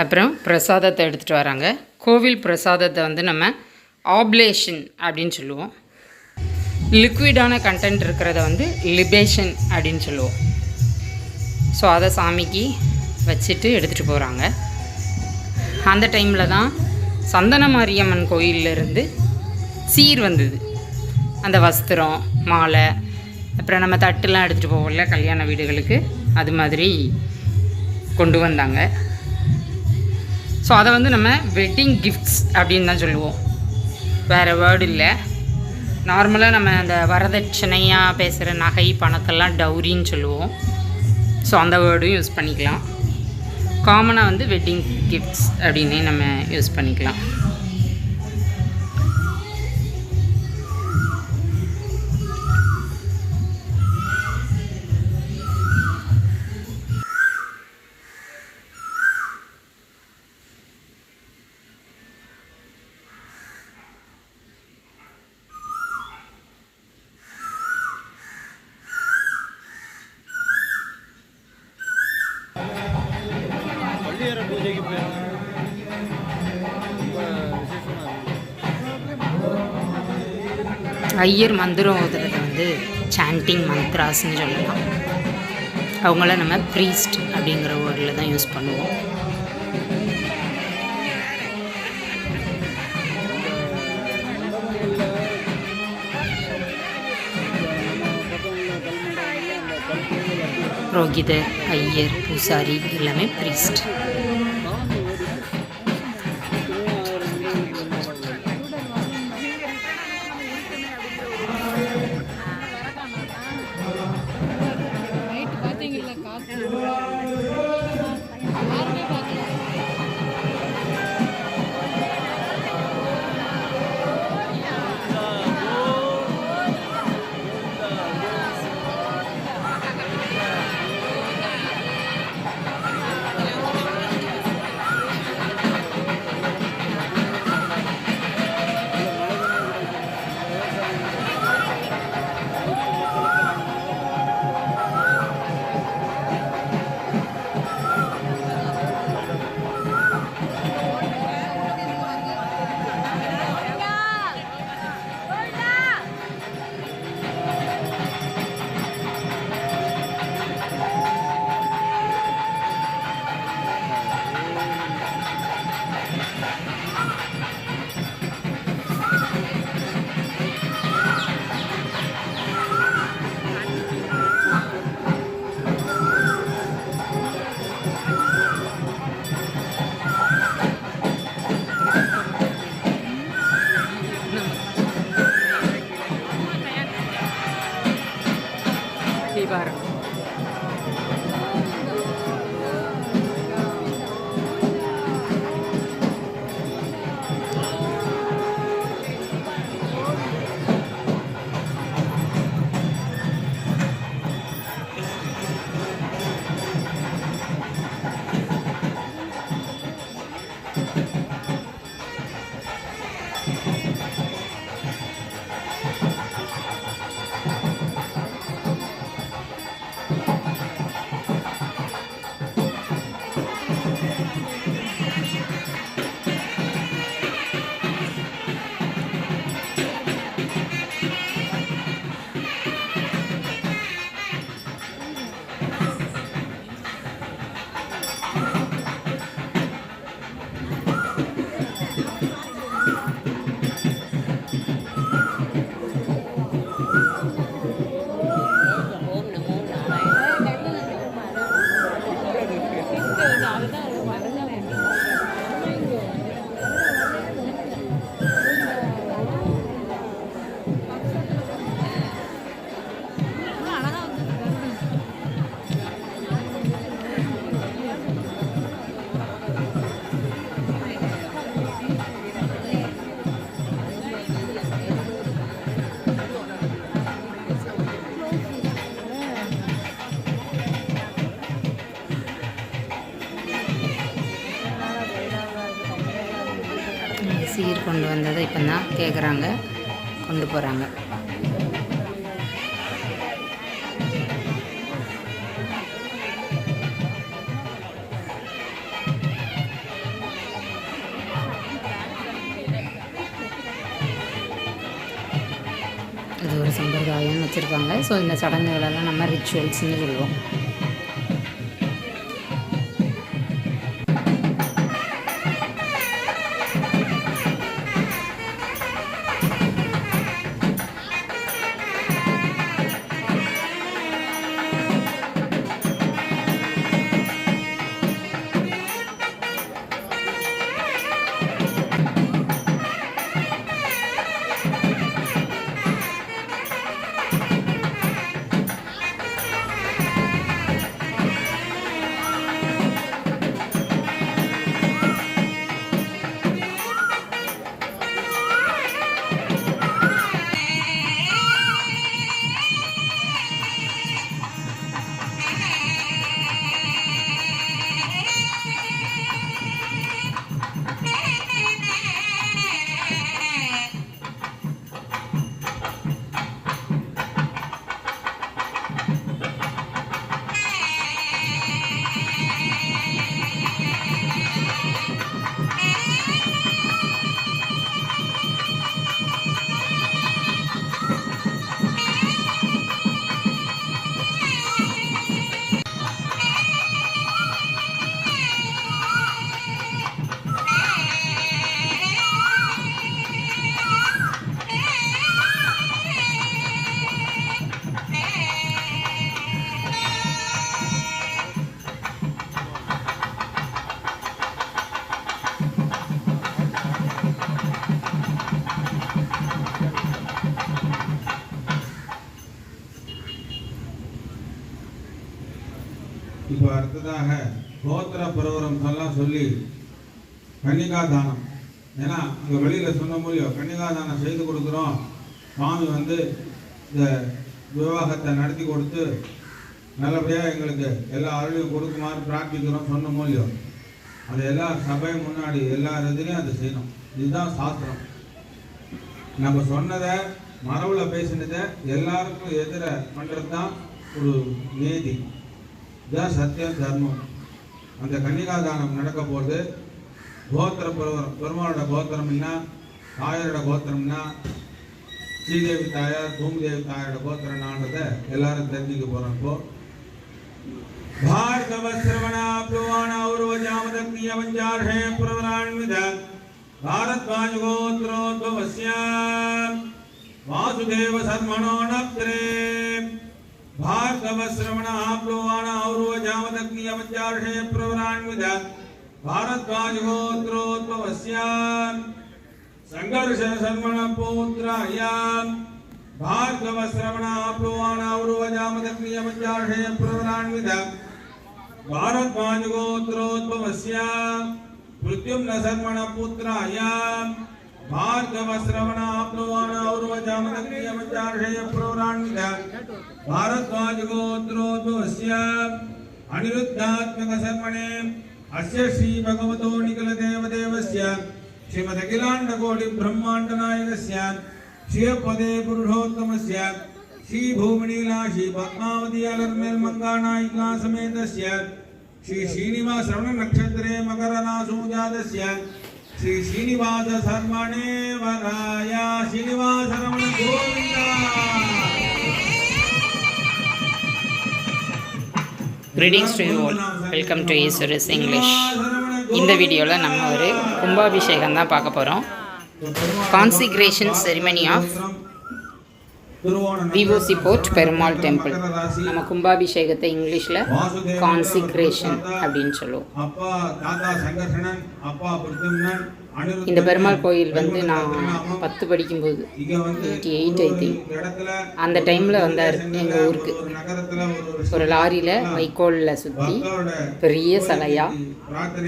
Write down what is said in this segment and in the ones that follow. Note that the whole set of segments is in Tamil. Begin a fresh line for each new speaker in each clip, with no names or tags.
அப்புறம் பிரசாதத்தை எடுத்துகிட்டு வராங்க. கோவில் பிரசாதத்தை வந்து நம்ம ஆப்லேஷன் அப்படின்னு சொல்லுவோம். லிக்விடான கண்டென்ட் இருக்கிறத வந்து லிபேஷன் அப்படின்னு சொல்லுவோம். ஸோ அதை சாமிக்கு வச்சுட்டு எடுத்துகிட்டு போகிறாங்க. அந்த டைமில் தான் சந்தன மாரியம்மன் கோயிலிருந்து சீர் வந்தது. அந்த வஸ்திரம், மாலை, அப்புறம் நம்ம தட்டுலாம் எடுத்துகிட்டு போவோம்ல கல்யாண வீடுகளுக்கு, அது மாதிரி கொண்டு வந்தாங்க. ஸோ அதை வந்து நம்ம வெட்டிங் கிஃப்ட்ஸ் அப்படின்னு தான் சொல்லுவோம், வேறு வேர்டு இல்லை. நார்மலாக நம்ம அந்த வரதட்சணையாக பேசுகிற நகை பணத்தெல்லாம் டவுரின்னு சொல்லுவோம். ஸோ அந்த வேர்டும் யூஸ் பண்ணிக்கலாம். காமனாக வந்து வெட்டிங் கிஃப்ட்ஸ் அப்படின்னே நம்ம யூஸ் பண்ணிக்கலாம். ஐயர் மந்திரம் ஓதுறதை வந்து சாண்டிங் மந்த்ராஸ்ன்னு சொல்லலாம். அவங்கள நம்ம ப்ரீஸ்ட் அப்படிங்கிற வேர்டில் தான் யூஸ் பண்ணுவோம். புரோகிதர், ஐயர், பூசாரி எல்லாமே ப்ரீஸ்ட். சீர் கொண்டு வந்ததை இப்போ தான் கேட்குறாங்க, கொண்டு போகிறாங்க. சம்பிரதாயம்னு வச்சுருக்காங்க. ஸோ இந்த சடங்குகளெல்லாம் நம்ம ரிச்சுவல்ஸ்னு சொல்லுவோம்.
இப்போ அடுத்ததாக கோத்திர பிரவரம் எல்லாம் சொல்லி கன்னிகா தானம், ஏன்னா அங்கே வெளியில் சொன்ன முடியும் கன்னிகா தானம் செய்து கொடுக்குறோம், சுவாமி வந்து இந்த விவாகத்தை நடத்தி கொடுத்து நல்லபடியாக எங்களுக்கு எல்லா அருளையும் கொடுக்குமாறு பிரார்த்திக்கிறோம் சொன்ன மூலியம் அது எல்லா சபை முன்னாடி எல்லா இதுலேயும் அதை செய்யணும். இதுதான் சாஸ்திரம். நம்ம சொன்னதை மரபில் பேசினதை எல்லாருக்கும் எதிர பண்ணுறது தான் ஒரு நீதி. இதுதான் சத்தியம் தர்மம். அந்த கன்னிகா தானம் நடக்க போகிறது. கோத்திர பிரவரம், பெருமாளோட கோத்திரம்னா தாயாரோட கோத்திரம்னா ஸ்ரீதேவி தாயார் பூமிதேவி தாயாரோட கோத்திரம்னான்றதை எல்லாரும் தெரிஞ்சுக்க போகிறோம். இப்போ भार्गव श्रवणा प्लुवाणा उर्वजामदग्निय वंजार्हे प्रवरान्वित भारद्वाज गोत्रोद्भवस्य वासुदेव शर्मणो नप्त्रे भार्गव श्रवणा प्लुवाणा उर्वजामदग्निय वंजार्हे प्रवरान्वित भारद्वाज गोत्रोद्भवस्य संघर्ष शर्मण पुत्राय भार्गव श्रवण प्लुवाणा उर्वजामदग्निय वंजार्हे प्रवरान्वित भारद्वाज गोत्रोद्भवस्य प्रद्युम्न शर्मण पुत्राय भार्गव श्रवण प्लुवाणा उर्वजामदग्निय वंजार्हे प्रवरान्वित भारद्वाज गोत्रोद्भवस्य अनिरुद्धात्मक शर्मणे अस्य श्री भगवतो निखिल देवदेवस्य श्रीमदखिलाण्ड कोटि ब्रह्माण्ड नायकस्य श्रीपदे पुरुषोत्तमस्य श्री भूमनीला श्री पद्मावती अलर्मेल मंगानायिका समेतस्य श्री श्रीनिवास श्रवण नक्षत्रे मकर रासु जातस्य श्री श्रीनिवास शर्मणे वराय श्रीनिवास रमण Govind.
Greetings to you all. Welcome to Easwaras English. இந்த வீடியோவில் நம்ம ஒரு கும்பாபிஷேகம் தான் பார்க்க போகிறோம். Consecration ceremony of VOC port Perumal temple. நம்ம கும்பாபிஷேகத்தை இங்கிலீஷில் கான்சிக்ரேஷன் அப்படின்னு சொல்லுவோம். இந்த பெருமாள் கோயில் வந்து நான் 10 படிக்கும்போது 88 ஐ திங்க் அந்த டைமில் வந்தார் எங்கள் ஊருக்கு. ஒரு லாரியில் வைக்கோலில் சுற்றி பெரிய சிலையாக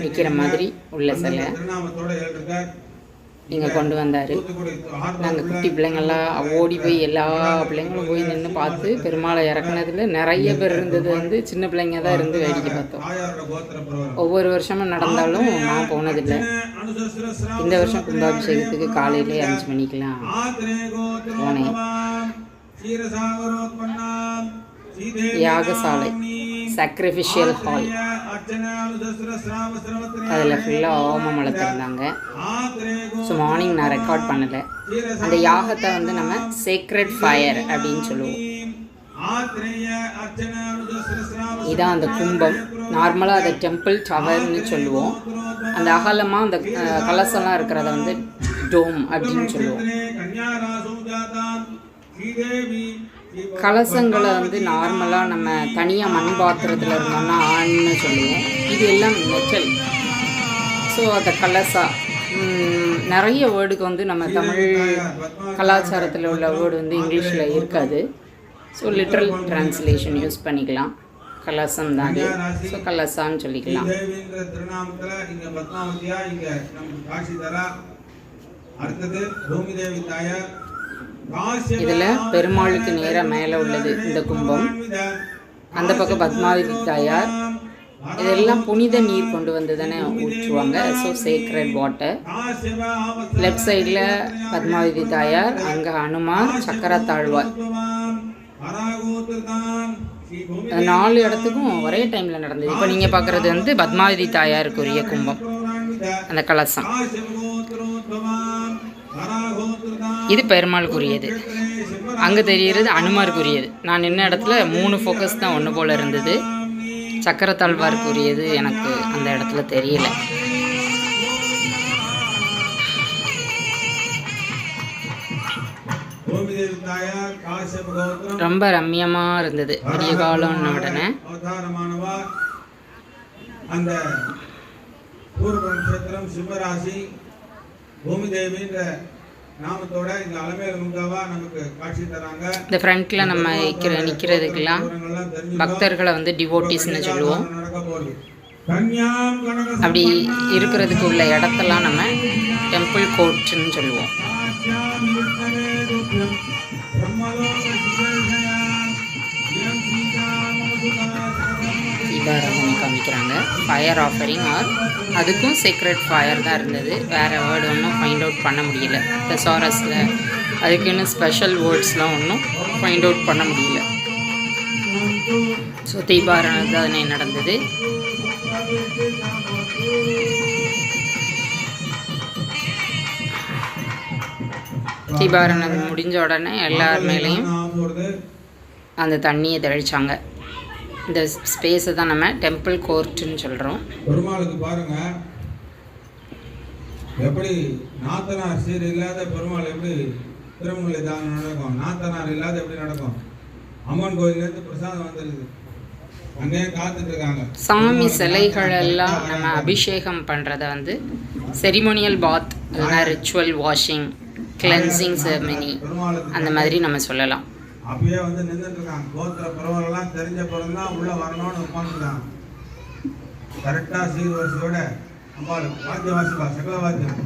வைக்கிற மாதிரி உள்ள சிலை இங்கே கொண்டு வந்தார். நாங்கள் குட்டி பிள்ளைங்கள்லாம் ஓடி போய் எல்லா பிள்ளைங்களும் போய் நின்று பார்த்து பெருமாளை இறக்குனதில் நிறைய பேர் இருந்தது வந்து சின்ன பிள்ளைங்க தான் இருந்து வேடிக்கை பார்த்தோம். ஒவ்வொரு வருஷமும் நடந்தாலும் நான் போனதில்லை. இந்த வருஷம் கும்பாபிஷேகத்துக்கு காலையிலே 5 மணிக்கெலாம் போனேன். யாகசாலை, சாக்ரிஃபிஷியல் ஹால். அதில் ஃபுல்லாக ஹோமம் வளர்த்துருந்தாங்க. ஸோ மார்னிங் நான் ரெக்கார்ட் பண்ணலை. அந்த யாகத்தை வந்து நம்ம சேக்ரெட் ஃபயர் அப்படின்னு சொல்லுவோம். இதான் அந்த கும்பம். நார்மலாக அதை டெம்பிள் டவர்னு சொல்லுவோம். அந்த அகலமாக அந்த கலசம்லாம் இருக்கிறத வந்து டோம் அப்படின்னு சொல்லுவோம். கலசங்களை வந்து நார்மலாக நம்ம தனியாக மண் பாத்திரத்தில் இருந்தோம்னா ஆண்னு சொல்லுவோம். இது எல்லாம் மெட்டல். ஸோ அந்த கலசா நிறைய வேர்டுக்கு வந்து நம்ம தமிழ் கலாச்சாரத்தில் உள்ள வேர்டு வந்து இங்கிலீஷில் இருக்காது. ஸோ லிட்ரல் டிரான்ஸ்லேஷன் யூஸ் பண்ணிக்கலாம். கலசம் தான் அது. ஸோ கலசான்னு சொல்லிக்கலாம். இதில் பெருமாளுக்கு நேராக மேலே உள்ளது இந்த கும்பம். அந்த பக்கம் பத்மாவதி தாயார். இதெல்லாம் புனித நீர் கொண்டு வந்து தானே ஊற்றுவாங்க. So sacred water. லெஃப்ட் சைடில் பத்மாவதி தாயார், அங்கே ஹனுமார், சக்கரத்தாழ்வார். 4 இடத்துக்கும் ஒரே டைமில் நடந்தது. இப்போ நீங்கள் பார்க்குறது வந்து பத்மாவதி தாயாருக்குரிய கும்பம், அந்த கலசம். இது பெருமாளுக்குரியது. அங்கே தெரிகிறது அனுமாருக்குரியது. நான் நின்ன இடத்துல 3 ஃபோக்கஸ் தான் ஒன்று போல் இருந்தது. சக்கரத்தாழ்வாருக்குரியது எனக்கு அந்த இடத்துல தெரியல. ரொம்ப ரம்யமாக இருந்தது. பெரிய காலம்னு உடனே
அந்த பூர்வ நட்சத்திரம் சிம்மராசி பூமி தேவின்ற நாமத்தோட இந்த அலமேல் முகாவா நமக்கு காட்சி தராங்க.
இந்த ஃப்ரண்ட்ல நம்ம நிற்கிறதுக்கெல்லாம் பக்தர்களை வந்து டிவோட்டிஸ்ன்னு சொல்லுவோம். அப்படி இருக்கிறதுக்கு உள்ள இடத்தெல்லாம் நம்ம டெம்பிள் கோர்ட்னு சொல்லுவோம். தீபாராதனை காமிக்கிறாங்க. ஃபயர் ஆஃபரிங் ஆர் அதுக்கும் சீக்ரெட் ஃபயர் தான் இருந்தது. வேறு வேர்டு ஒன்றும் ஃபைண்ட் அவுட் பண்ண முடியல. தெசாரஸில் அதுக்குன்னு ஸ்பெஷல் வேர்ட்ஸ்லாம் ஒன்றும் ஃபைண்ட் அவுட் பண்ண முடியல. ஸோ தீபாராதனை நடந்தது. தீபாராதனை முடிஞ்ச உடனே எல்லார் மேலேயும் அந்த தண்ணியை தெளிச்சாங்க. இந்த ஸ்பேஸை தான் நம்ம டெம்பிள் கோர்ட்டுன்னு சொல்கிறோம்.
பெருமாளுக்கு பாருங்க, எப்படி நாத்தனார் சீர் இல்லாத பெருமாள் எப்படி திருமலை தானம் நடக்கும், நாத்தனார் இல்லாத எப்படி நடக்கும். அம்மன் கோயிலேருந்து பிரசாதம் வந்துருக்குது, அங்கேயே காத்துட்டு இருக்காங்க.
சாமி சிலைகள் எல்லாம் நம்ம அபிஷேகம் பண்ணுறத வந்து செரிமோனியல் பாத் இல்லைனா ரிச்சுவல் வாஷிங், கிளென்சிங் செரமனி அந்த மாதிரி நம்ம சொல்லலாம்.
அப்பயே வந்து நின்றுட்டு இருக்காங்க. கோத்திர பரவலாம் தெரிஞ்ச பிறகு தான் உள்ள வரணும்னு உட்காந்துருக்காங்க. கரெக்டா சீர்வரிசையோட அம்பாள் வாத்திய வாசிப்பா, சகல வாத்தியம்.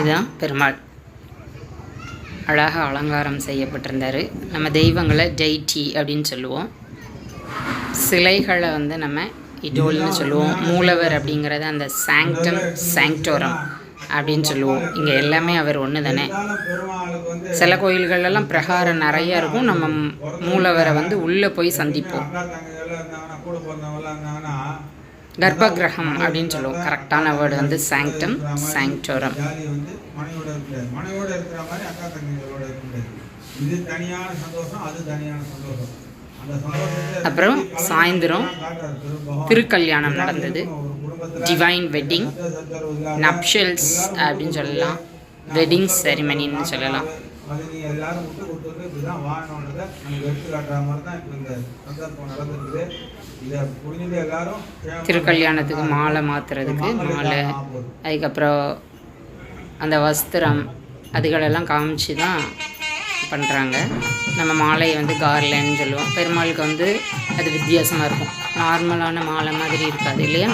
இதுதான் பெருமாள். அழகாக அலங்காரம் செய்யப்பட்டிருந்தார். நம்ம தெய்வங்களை டெய்டி அப்படின்னு சொல்லுவோம். சிலைகளை வந்து நம்ம இடோல்னு சொல்லுவோம். மூலவர் அப்படிங்கிறத அந்த சாங்டம் சாங்டோரம் அப்படின்னு சொல்லுவோம். இங்கே எல்லாமே அவர் ஒன்று தானே. சில கோயில்களெல்லாம் பிரகாரம் நிறையா இருக்கும். நம்ம மூலவரை வந்து உள்ளே போய் சந்திப்போம். கர்ப்பகிரகம் அப்படின்னு சொல்லுவோம். கரெக்டான வேர்டு வந்து சாங்டம் சாங்டோரம். அப்புறம் சாயந்தரம் திருக்கல்யாணம் நடந்தது. டிவைன் வெட்டிங், நப்ஷல்ஸ் அப்படின்னு சொல்லலாம், வெட்டிங் செரிமனின்னு சொல்லலாம்.
அது நீ எல்லாரும் விட்டு கொடுத்துட்டு இப்படிதான் வாழணுன்றதை நமக்கு எடுத்து காட்டுற மாதிரி தான் இப்போ இந்த சந்தர்ப்பம் நடந்துருக்குது. இதை புரிஞ்சுட்டு எல்லாரும்
திருக்கல்யாணத்துக்கு மாலை மாற்றுறதுக்கு மாலை, அதுக்கப்புறம் அந்த வஸ்திரம் அதுகளெல்லாம் காமிச்சு தான் பண்ணுறாங்க. நம்ம மாலையை வந்து கார்லன்னு சொல்லுவோம். பெருமாளுக்கு வந்து அது வித்தியாசமாக இருக்கும், நார்மலான மாலை மாதிரி இருக்காது இல்லையா.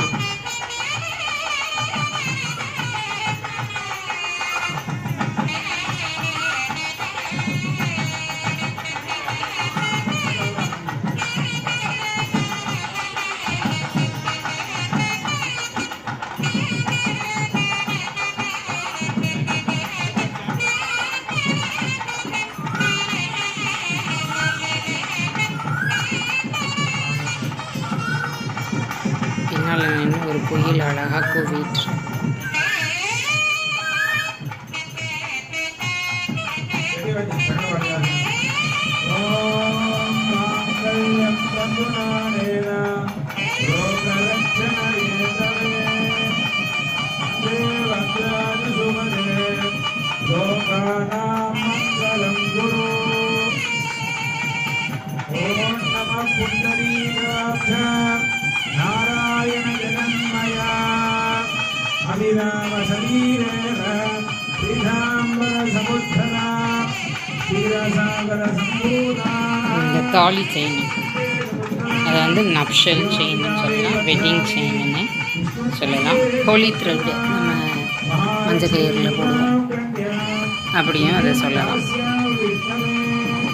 பின்னால் நின்று ஒரு குயில் அழகாக கூவிட்டு
நாராயண ஜெகன்மயா அபிராம சரீரேன ஸ்ரீதாம்பர சமுத்தனா ஸ்ரீரசாகர சம்பூதா.
இந்த தாலி செயின் அதை வந்து நப்ஷல் செயின்னு சொல்லலாம், வெட்டிங் செயின்னு சொல்லலாம். ஹோலி த்ரெட் நம்ம மஞ்சள் கயிறில் போடுவோம் அப்படியும் அதை சொல்லலாம்.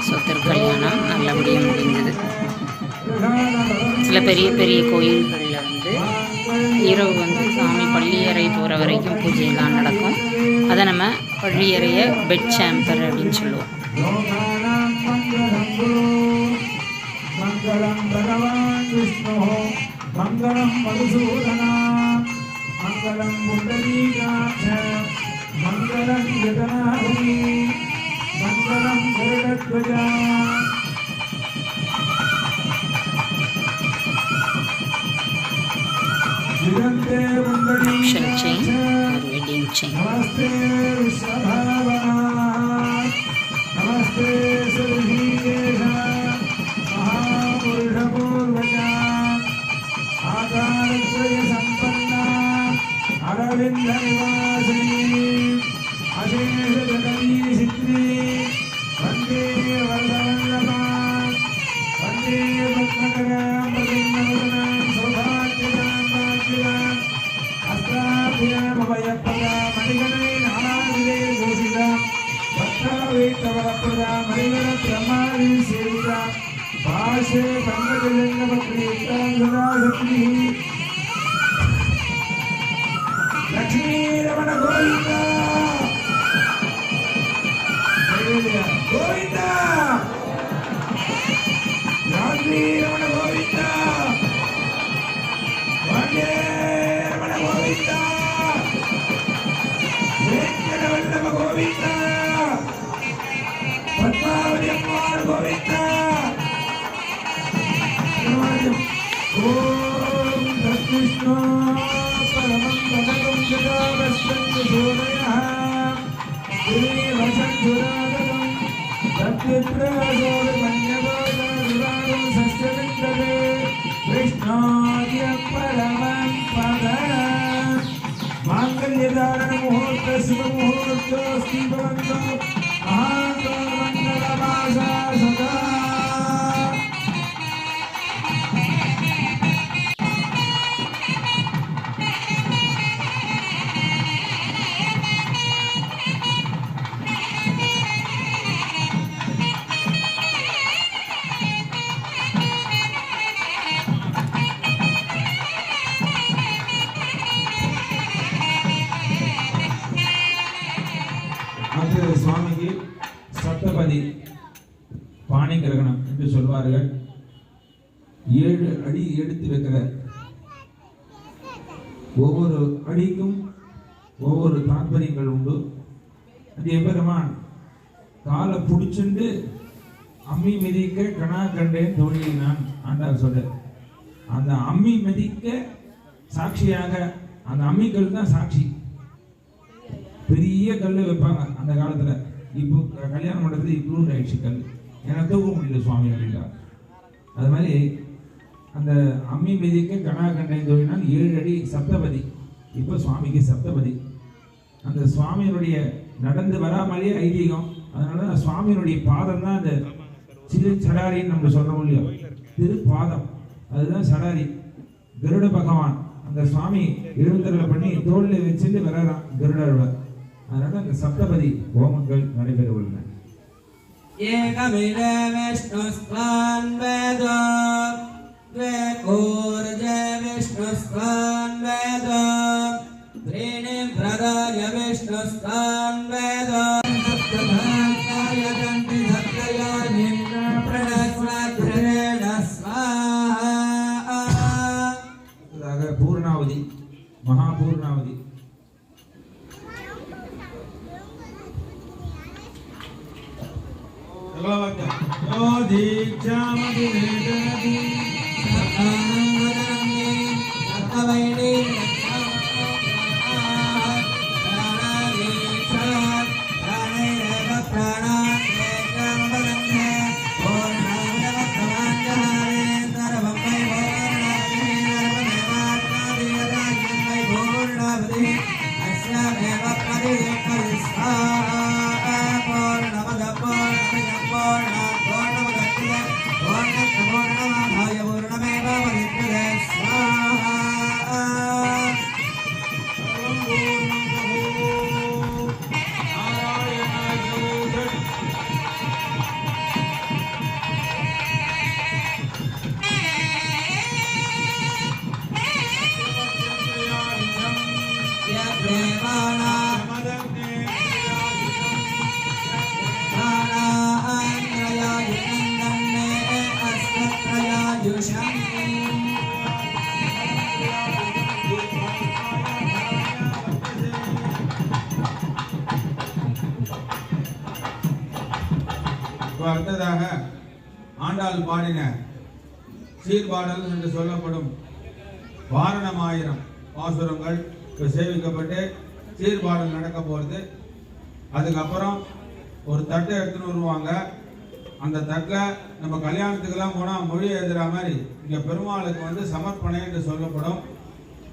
ஸோ திருக்கல்யாணம் நல்லபடியாக முடிஞ்சது. சில பெரிய பெரிய கோயில்களில் வந்து இரவு வந்து சாமி பள்ளியறை போகிற வரைக்கும் பூஜையெல்லாம் நடக்கும். அதை நம்ம பள்ளியறையை பெட் சாம்பர் அப்படின்னு சொல்லுவோம்.
மங்களம் பகவான் விஷ்ணு மங்களம் மதுசூதனா மங்களம் புண்டரீகாட்ச மங்களம் ஜெகநாதனி மங்களம் கருடத்வஜா.
நப்ஷல் செயின், ஒரு வெட்டிங் செயின்.
நமஸ்தே விஸ்வபாவனா நமஸ்தே சுரீகேஷ மகாபுருஷபூர்வஜா ஆகாரத்ரய சம்பன்னா அரவிந்த நிவாசினி அசேஷ ஜகதீ சித்ரி வந்தே வரதவல்லபா வந்தே பத்மகராம் பிரதின்னவதனாம் சௌபாகியதாம் பாக்கியதாம் அஸ்தாபியாமபயப்பதா மணிகணை நானாவிலே கோஷிதா பக்தாவேத்தவரப்பிரதா மணிகண பிரமாணி சேவிதா பாஷே பங்கஜலிங்கபத்ரி சதா சக்தி லக்ஷ்மீ ரமண கோவிந்தா கோவிந்தா லக்ஷ்மீ ரமண கோவிந்தா வந்தே ரமண கோவிந்தா வெங்கடவல்லப கோவிந்தா பத்மாவதி அம்மாள் கோவிந்தா. ஓம் தத்விஷ்ணு பரமம் பதகம் ஜகாவஸ்தன்ய சோதயः ஸ்ரீவசந்துராதகம் தத்விப்ரசோதமன்யகோதருராகம் சஸ்யவிந்ததே விஷ்ணோத்ய பரமம் பதம் மாங்கல்யதாரண முகூர்த்த சுப முகூர்த்தோஸ்தி பவந்தோ மகாந்தோ மங்களமாசா சதா. அடுத்தது சுவாமிக்கு சப்தபதி பாணி கிரகணம் என்று சொல்வார்கள். 7 அடி எடுத்து வைக்கிற ஒவ்வொரு அடிக்கும் ஒவ்வொரு தாற்பயங்கள் உண்டு. அது எம்பெருமான் காலை பிடிச்சுண்டு அம்மி மிதிக்க கணா கண்டேன் தோழியை நான் ஆண்டார் சொல்ற அந்த அம்மி மிதிக்க
சாட்சியாக அந்த அம்மிக்கல் தான் சாட்சி. பெரிய கல் வைப்பாங்க அந்த காலத்துல. இப்போ கல்யாண மண்டபத்தில் இவ்வளோ ஆயிடுச்சு கல், ஏன்னா தூக்க முடியல சுவாமி அப்படின்னா. அது மாதிரி அந்த அம்மி மீதிக்கு கணா கண்டைன்னு சொல்லினால் 7 அடி சப்தபதி. இப்போ சுவாமிக்கு சப்தபதி. அந்த சுவாமியினுடைய நடந்து வராமலேயே ஐதீகம். அதனால சுவாமியினுடைய பாதம் தான் அந்த சிறு சடாரின்னு நம்ம சொல்றோம் இல்லையோ, திருப்பாதம், அதுதான் சடாரி. கருட பகவான் அந்த சுவாமி எழுந்தருளை பண்ணி தோல்ல வச்சுட்டு வரான் கருடர். அதனால அந்த சப்தபதி ஹோமங்கள் நடைபெற உள்ளன.
ஏகமிட விஷ்ணுஸ்தான் வேதோ த்வேகோர்ஜ விஷ்ணுஸ்தான் வேதோ த்ரீணி பிரதாய விஷ்ணுஸ்தான் வேதோ சப்தபாகாய தந்தி சத்யயானி பிரணஸ்வத்ரேண ஸ்வாஹா.
பூர்ணாவதி, மகாபூர்ணாவதி.
அடுத்ததாக ஆண்டாள் பாடின சீர்பாடல் என்று சொல்லப்படும் வாரணமாயிரம் பாசுரங்கள் சேவிக்கப்பட்டு சீர்பாடல் நடக்க போகிறது. அதுக்கப்புறம் ஒரு தட்டை எடுத்துன்னு வருவாங்க. அந்த தட்டில் நம்ம கல்யாணத்துக்கெல்லாம் போனால் மொழி எழுதுகிற மாதிரி இங்கே பெருமாளுக்கு வந்து சமர்ப்பணை என்று சொல்லப்படும்.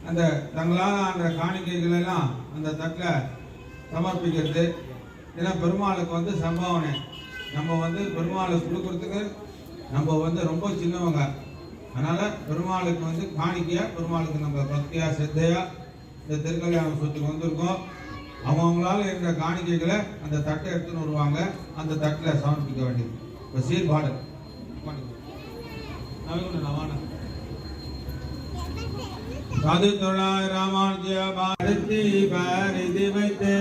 அந்த தங்களால் அந்த காணிக்கைகள் எல்லாம் அந்த தட்டில் சமர்ப்பிக்கிறது. ஏன்னா பெருமாளுக்கு வந்து சம்பாவனை நம்ம வந்து பெருமாளுக்கு கொடுக்கறதுக்கு நம்ம வந்து ரொம்ப சின்னவங்க. அதனால் பெருமாளுக்கு வந்து காணிக்கையாக பெருமாளுக்கு நம்ம பக்தியாக சித்தையாக இந்த திருக்கல்யாணம் சுற்றுக்கு வந்திருக்கோம். அவங்களால இருக்கிற காணிக்கைகளை அந்த தட்டை எடுத்துன்னு வருவாங்க. அந்த தட்டில் சமர்ப்பிக்க வேண்டியது. இப்போ சீர்பாடல் சாது தொழாய் ராமானுஜ பாரதி பாரதி வைத்து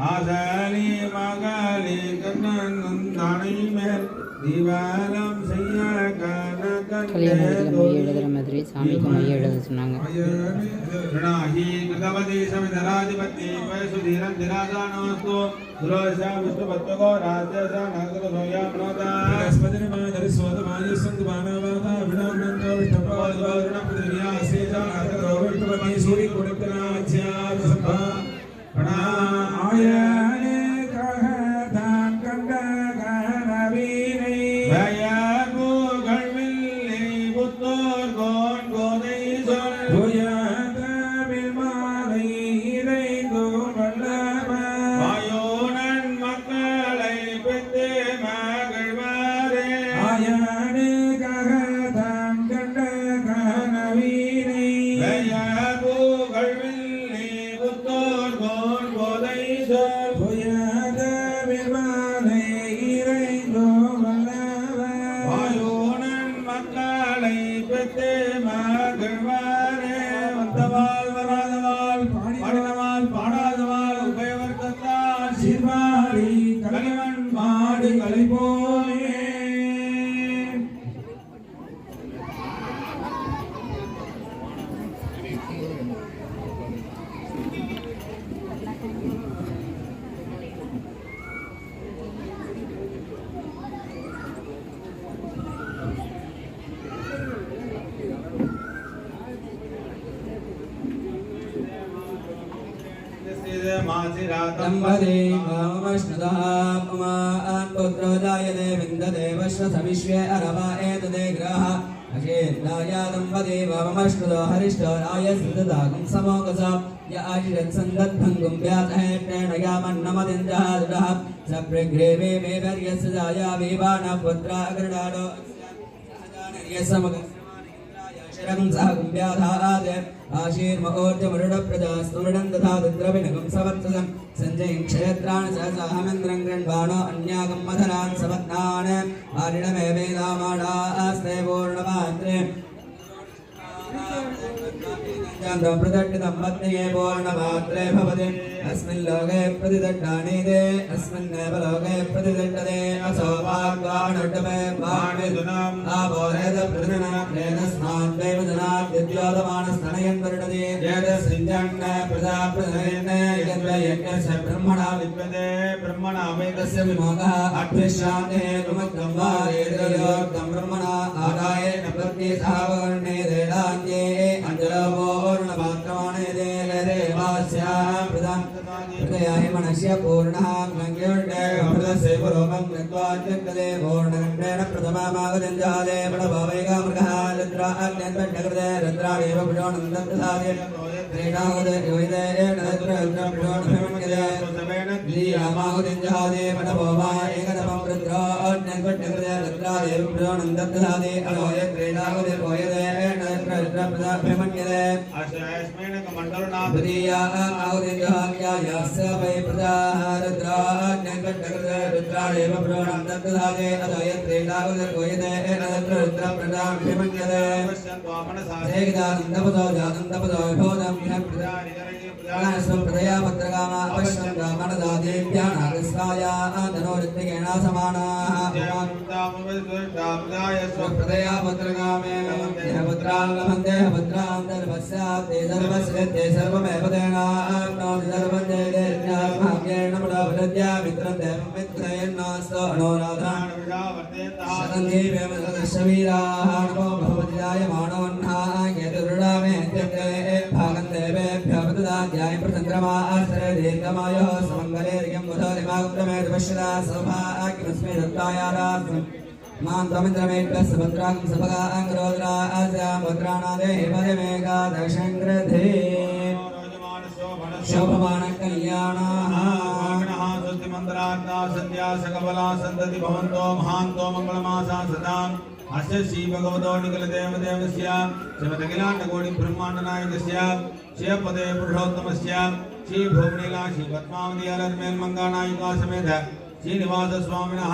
ஆசாலி மகாலி கண்ணன் தானை மேல் தீவாரம் செய்ய
கல்யாணத்தில் மைய எழுதுகிற மாதிரி சாமிக்கு மைய எழுத சொன்னாங்க.
கிருதவதி சமிதராதிபதி வயசுதீரம் திராதானோஸ்து துரோஷா விஷ்ணுபத்மகோ ராஜசா நாகரசோயா மனோதா ஸ்மதிரமாதரி சோதமானி சந்துமானவாதா விடாமந்தோ விஷ்ணுபத்மகோ புதிரியா சேஜா நாகரோ விஷ்ணுபதி சூரி கொடுக்கனாச்யா சம்பா பணா ஆயனே கஹதான் கண்ட கனவீனை வயர் புகழ் வில்லி புத்தோர் கோன் கோதை சொல் புயதமிழ் மாலை இறைந்தோ வல்லவ வாயோனன் மக்களை பெற்று மகிழ்வாரே ஆயனே கஹதான் கண்ட கனவீனை வயர் புகழ் வில்லி புத்தோர் கோன் கோதை சொல் புயதமிழ் மாலை இறைந்தோ வல்லவ
दम्पती वामश्नुतः पुमान् पुत्रो जायते विन्दते वश्वसविश्वे अरवा एतदे ग्रहः अशेन्द्राय दम्पती वामश्नुतो हरिष्ठो राय सिद्धतागं समोगसा य आशिरत्सन्दद्भङ्गुं व्यातहेट्टेण यामन्नमदिन्द्रः दुरः सप्रग्रेवे मे वर्यस्य जाया विवानः पुत्रा अग्रडालो शरं सागं व्याधात् आशीर्मोर्जमरुडप्रजास्तुमृडं दधातु द्रविणगं सवत्सदं सञ्जयं क्षयत्रान् सहसाहमेन्द्रं गृह्णानो अन्यागं मधरान् सवत्नान् आरिणमे वेदामाडास्ते पूर्णमात्रे चन्द्रं प्रदट्टितं पत्न्ये पूर्णमात्रे भवति अस्मिन् लोके प्रतिदट्टानि ते अस्मिन्नेव लोके प्रतिदट्टते असो वाग्वाणुड्डमे वाणिदुनम् आपोरेद प्रतिदिनस्मान् देवजनात् विद्योतमानस्तनयन् वर्णते यदस्मिञ्जन्न प्रजाप्रधनेन यज्ञस्य ब्रह्मणा विद्यते ब्रह्मणा वेदस्य विमोहः अभ्यशान्ते गुमग्नं वा वेदयोक्तं ब्रह्मणा आदाय नपत्ये सावर्णे देदान्ये अञ्जलपूर्णपात्रमाणे देवास्याः प्रदान् प्रयाहि मनस्य पूर्णः मङ्गलस्य पुरोगं कृत्वा त्यक्तदे पूर्णगण्डेन प्रथमामागदञ्जादे बडभावैकामृगः रुद्रा अत्यन्तकृते रुद्रादेव पुरोणन्दप्रसादे क्रीडाहुदे योहिदेन रुद्रपुरोणभिमन्यते द्वियामाहुदञ्जादे बडभोवा एकदमं रुद्रा अत्यन्तकृते रुद्रादेव पुरोणन्दप्रसादे अलोय क्रीडाहुदे योहिदेन रुद्रप्रसादभिमन्यते अश्वेन कमण्डलना द्विया आहुदञ्जाद्यास्य वै प्रजाः रुद्रा अत्यन्तकृते रुद्रादेव पुरोणन्दप्रसादे अलोय क्रीडाहुदे योहिदेन रुद्रप्रसादभिमन्यते एकदानन्दपदो जानन्दपदो विभोदं प्रजया पत्रकामा अवश्यं रामणदादेव्यानागस्वाया धनोरित्तिकेण समानाः प्रजया पत्रकामे पुत्रां पुत्रान्तर्वस्याते सर्वस्यते सर्वमेव तेनाप्नोति सर्वं जयदेव्यास्माभ्येन पुनः मित्रं देवं मित्रयन्नास्तो अनोराधान् शतन्तीवेमशवीराः नमो भगवति जायमानोऽह्नाः यदुरुडामे भागं देवेभ्यः प्रददाध्याय प्रसङ्क्रमाश्रय दीर्घमायोः समङ्गलेर्यं बुधोरिमागुप्रमे पश्यदा सौभाग्यमस्मै दत्तायारास्मि मां त्वमिन्द्रमेभ्यः सुभद्रां सभगाङ्ग्रोद्रास्यां भद्राणादेहि पदमेकादशङ्ग्रधे शोभमानः कल्याणाः
सन्ध्या सकबला सन्तति भवन्तो महान्तो मङ्गलमासा सदाम् अस्य श्री भगवतो निखिलदेवदेवस्य श्रीमदखिलाण्डकोटि ब्रह्माण्डनायकस्य श्रीपदे पुरुषोत्तमस्य श्री भूमनीला श्री पद्मावती अलर्मेन्मङ्गानायिका समेत श्रीनिवास स्वामिनः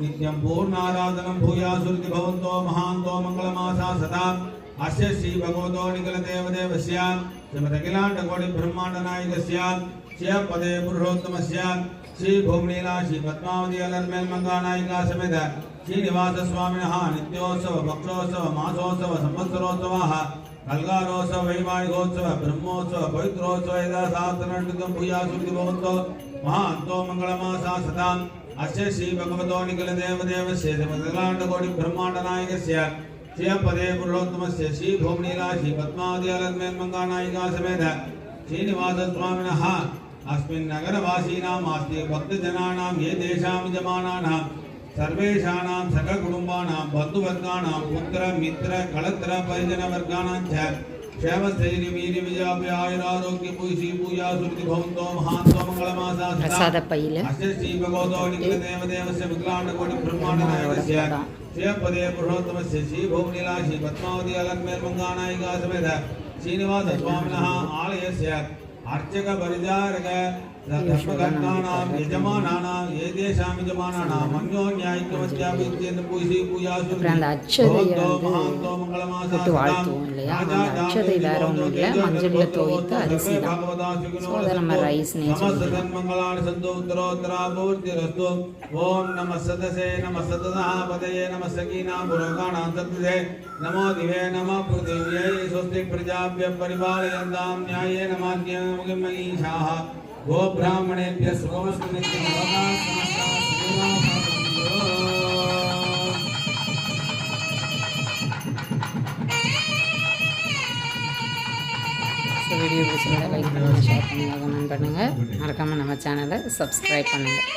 नित्यं पूर्णाराधनं भूयासुरिति भवन्तो महान्तो मङ्गलमासा सदाम् अस्य श्री भगवतो निखिलदेवदेवस्य श्रीमदखिलाण्डकोटि ब्रह्माण्डनायकस्य श्रीपदे पुरुषोत्तमस्य श्री भूमनीला श्री पद्मावती अलर्मेन्मङ्गानायिका समेत श्रीनिवास स्वामिनः नित्योत्सव पक्षोत्सव मासोत्सव संवत्सरोत्सवाः कल्गारोत्सव वैवाहिकोत्सव ब्रह्मोत्सव पवित्रोत्सव यदा शास्त्रनण्डितं भूयासुरिति भवन्तो महान्तो मङ्गलमासा सदाम् अस्य श्री भगवतो निखिलदेवदेवस्य श्रीमदखिलाण्डकोटि ब्रह्माण्डनायकस्य श्रीपदे पुरुषोत्तमस्य श्री भूमनीला श्री पद्मावती अलर्मेन्मङ्गानायिका समेत श्रीनिवास स्वामिनः अस्मिन् नगरवासीनाम् आस्ते भक्तजनानां ये तेषां यजमानानां सर्वेषाणां सककुटुम्बानां बन्धुवर्गाणां पुत्र मित्र कलत्र परिजनवर्गाणां च क्षेमस्थैर्यवीर्यविजयाभ्य आयुरारोग्य पूषी पूजासुरिति भवन्तो महान्तो मङ्गलमासा अस्य श्री भगवतो निखिलदेवदेवस्य विकलाण्डकोटि ब्रह्माण्डनायकस्य श्रीपदे पुरुषोत्तमस्य श्री भूमनीला श्री पद्मावती अलर्मेन्मङ्गानायिका समेत श्रीनिवास स्वामिनः आलयस्य अर्चक परिचारक धर्मकर्तानां यजमानानां ये तेषां यजमानानां अन्योन्यायिकमत्याभित्येन पूषी पूजासुरिति भवन्तो महान्तो मङ्गलमासा
வாழ்த்துவோம் இல்லையா அந்த அட்சதை வேற ஒன்றும் இல்லை மஞ்சளில் தோய்த்து அரிசி தான் ஸோ அதை நம்ம ரைஸ்னே சொல்லுவோம்
मङ्गलानि सन्तु उत्तरोत्तरापूर्तिरस्तु ॐ नमः सदसे नमः सततः पदये नमः सखीनां पुरोगाणां सत्तदे नमो दिवे नमः पृथिव्यै स्वस्ति प्रजाभ्यः परिपालयन्तां न्यायेन मार्गेण महीषाः गो ब्राह्मणेभ्यः शुभमस्तु नित्यं लोकाः समस्ताः सुखिनः
ஸோ வீடியோ பிடிச்சிருந்தா பண்ணுங்கள், லைக் பண்ணுங்கள், ஷேர் பண்ணுங்கள், கமெண்ட் பண்ணுங்கள். மறக்காமல் நம்ம சேனலை சப்ஸ்கிரைப் பண்ணுங்கள்.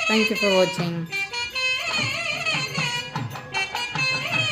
தேங்க்யூ ஃபார் வாட்சிங்.